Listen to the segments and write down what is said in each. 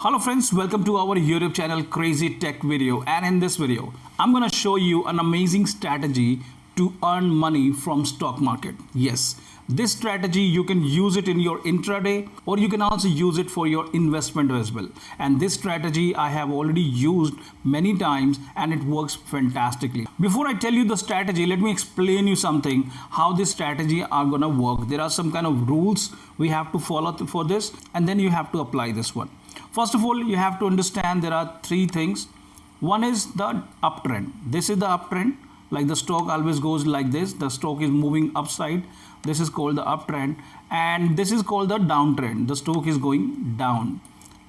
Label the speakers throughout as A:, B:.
A: Hello friends, welcome to our YouTube channel Crazy Tech Video, and in this video I'm going to show you an amazing strategy to earn money from stock market. Yes, this strategy you can use it in your intraday or you can also use it for your investment as well. And this strategy I have already used many times and it works fantastically. Before I tell you the strategy, let me explain you something how this strategy are going to work. There are some kind of rules we have to follow for this, and then you have to apply this one. First of all, you have to understand there are three things. One is the uptrend. This is the uptrend. Like the stock always goes like this. The stock is moving upside. This is called the uptrend. And this is called the downtrend. The stock is going down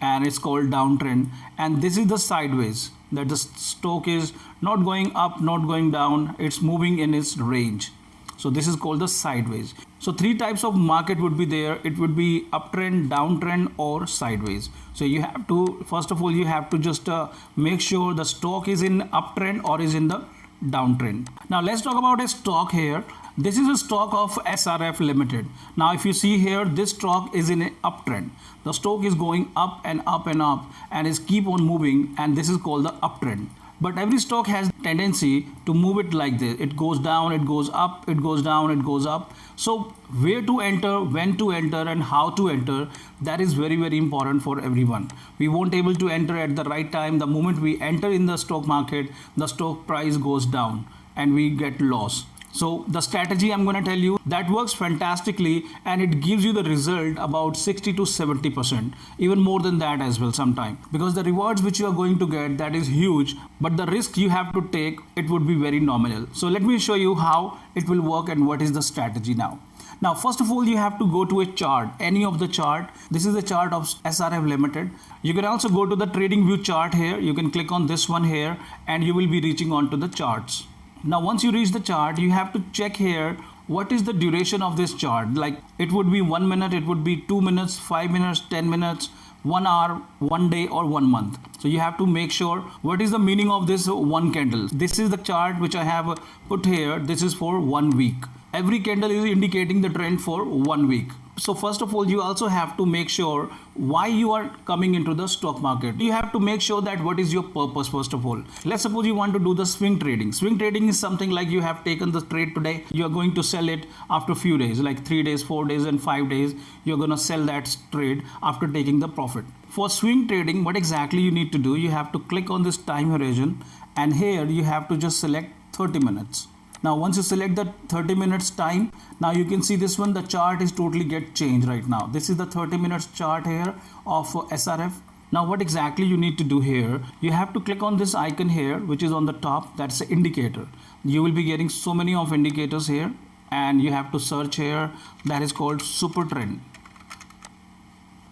A: and it's called downtrend. And this is the sideways, that the stock is not going up, not going down. It's moving in its range. So this is called the sideways. So three types of market would be there. It would be uptrend, downtrend or sideways. So you have to, first of all, you have to just make sure the stock is in uptrend or is in the downtrend. Now let's talk about a stock here. This is a stock of SRF Limited. Now if you see here, this stock is in an uptrend. The stock is going up and up and up and is keep on moving, and this is called the uptrend. But every stock has tendency to move it like this. It goes down, it goes up, it goes down, it goes up. So where to enter, when to enter and how to enter, that is very, very important for everyone. We won't able to enter at the right time. The moment we enter in the stock market, the stock price goes down and we get lost. So the strategy I'm going to tell you that works fantastically, and it gives you the result about 60 to 70%, even more than that as well sometime, because the rewards which you are going to get, that is huge, but the risk you have to take, it would be very nominal. So let me show you how it will work and what is the strategy now. Now, first of all, you have to go to a chart, any of the chart. This is the chart of SRF Limited. You can also go to the trading view chart here. You can click on this one here and you will be reaching on to the charts. Now once you reach the chart, you have to check here what is the duration of this chart. Like it would be 1 minute, it would be 2 minutes, 5 minutes, 10 minutes, 1 hour, 1 day or 1 month. So you have to make sure what is the meaning of this one candle. This is the chart which I have put here. This is for 1 week. Every candle is indicating the trend for 1 week. So first of all, you also have to make sure why you are coming into the stock market. You have to make sure that what is your purpose first of all. Let's suppose you want to do the swing trading. Swing trading is something like you have taken the trade today. You are going to sell it after a few days, like 3 days, 4 days and 5 days. You're going to sell that trade after taking the profit. For swing trading, what exactly you need to do, you have to click on this time horizon, and here you have to just select 30 minutes. Now once you select the 30 minutes time, now you can see this one, the chart is totally get changed right now. This is the 30 minutes chart here of SRF. Now what exactly you need to do here, you have to click on this icon here which is on the top, that's the indicator. You will be getting so many of indicators here, and you have to search here, that is called super trend.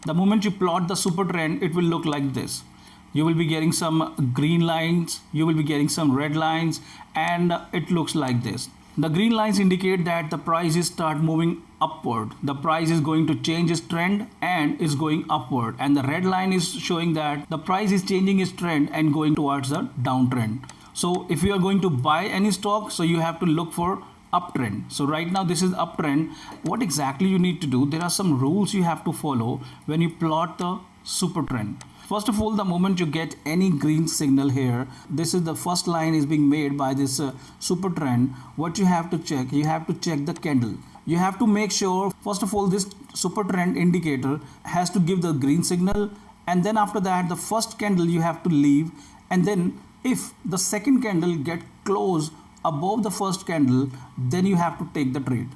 A: The moment you plot the super trend, it will look like this. You will be getting some green lines, you will be getting some red lines, and it looks like this. The green lines indicate that the price is start moving upward. The price is going to change its trend and is going upward. And the red line is showing that the price is changing its trend and going towards the downtrend. So if you are going to buy any stock, so you have to look for uptrend. So right now this is uptrend. What exactly you need to do, there are some rules you have to follow when you plot the super trend. First of all, the moment you get any green signal here, this is the first line is being made by this super trend. What you have to check, you have to check the candle. You have to make sure, first of all, this super trend indicator has to give the green signal, and then after that, the first candle you have to leave, and then if the second candle get close above the first candle, then you have to take the trade.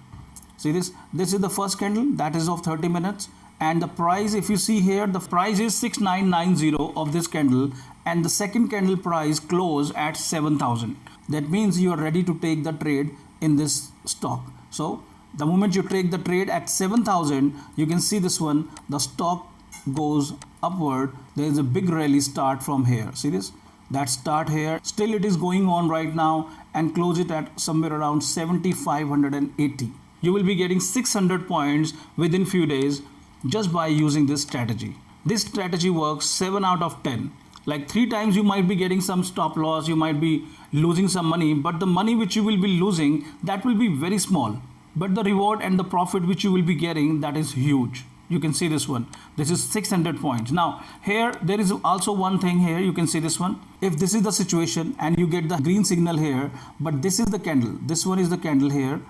A: See this is the first candle, that is of 30 minutes. And the price, if you see here, the price is 6990 of this candle, and the second candle price closed at 7,000. That means you are ready to take the trade in this stock. So the moment you take the trade at 7,000, you can see this one, the stock goes upward. There is a big rally start from here. See this? That start here. Still it is going on right now and close it at somewhere around 7,580. You will be getting 600 points within few days just by using this strategy. This strategy works 7 out of 10. Like 3 times you might be getting some stop loss, you might be losing some money, but the money which you will be losing, that will be very small. But the reward and the profit which you will be getting, that is huge. You can see this one. This is 600 points. Now here there is also one thing here. You can see this one. If this is the situation and you get the green signal here, but this is the candle, this one is the candle here,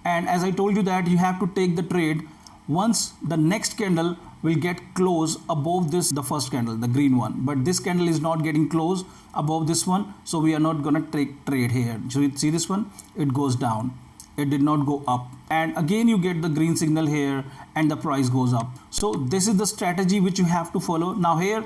A: and as I told you that you have to take the trade once the next candle will get close above this, the first candle, the green one, but this candle is not getting close above this one, so we are not gonna take trade here. So you see this one, it goes down, it did not go up, and again you get the green signal here and the price goes up. So this is the strategy which you have to follow. Now here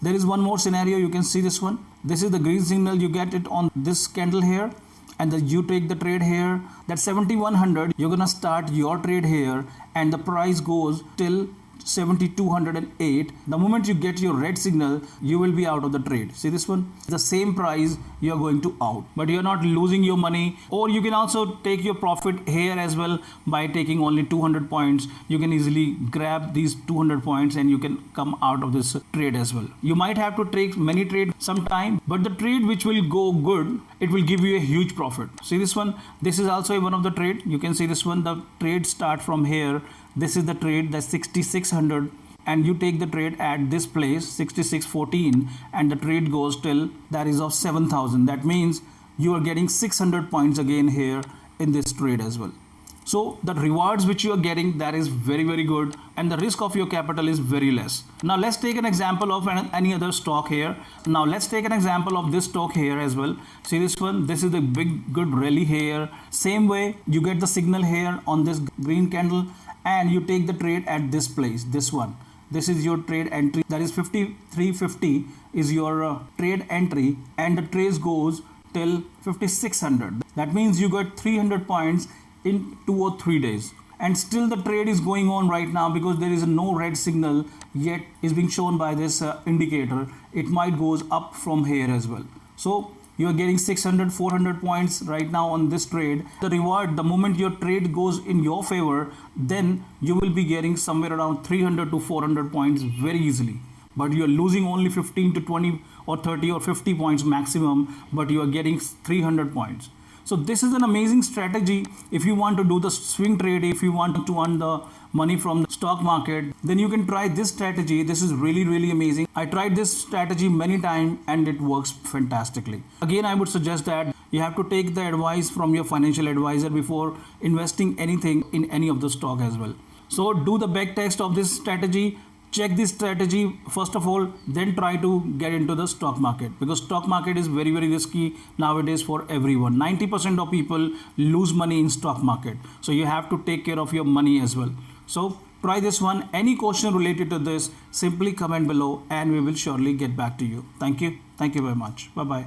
A: there is one more scenario. You can see this one. This is the green signal, you get it on this candle here, and you take the trade here. That 7100, you're gonna start your trade here, and the price goes till 7208. The moment you get your red signal, you will be out of the trade. See this one, the same price you are going to out, but you're not losing your money. Or you can also take your profit here as well by taking only 200 points. You can easily grab these 200 points and you can come out of this trade as well. You might have to take many trades sometime, but the trade which will go good, it will give you a huge profit. See this one, this is also one of the trade. You can see this one, the trade start from here. This is the trade, that's 6600, and you take the trade at this place 6614, and the trade goes till that is of 7000. That means you are getting 600 points again here in this trade as well. So the rewards which you are getting, that is very, very good, and the risk of your capital is very less. Now let's take an example of any other stock here. Now let's take an example of this stock here as well. See this one, this is the big good rally here. Same way you get the signal here on this green candle, and you take the trade at this place, this one. This is your trade entry, that is 5350 is your trade entry, and the trade goes till 5600. That means you got 300 points in 2 or 3 days, and still the trade is going on right now because there is no red signal yet is being shown by this indicator. It might goes up from here as well. So you are getting 600, 400 points right now on this trade. The reward, the moment your trade goes in your favor, then you will be getting somewhere around 300 to 400 points very easily. But you are losing only 15 to 20 or 30 or 50 points maximum, but you are getting 300 points. So this is an amazing strategy. If you want to do the swing trade, if you want to earn the money from the stock market, then you can try this strategy. This is really, really amazing. I tried this strategy many times and it works fantastically. Again, I would suggest that you have to take the advice from your financial advisor before investing anything in any of the stock as well. So do the back test of this strategy. Check this strategy first of all, then try to get into the stock market, because stock market is very, very risky nowadays for everyone. 90% of people lose money in stock market, so you have to take care of your money as well. So try this one. Any question related to this, simply comment below and we will surely get back to you. Thank you very much. Bye bye.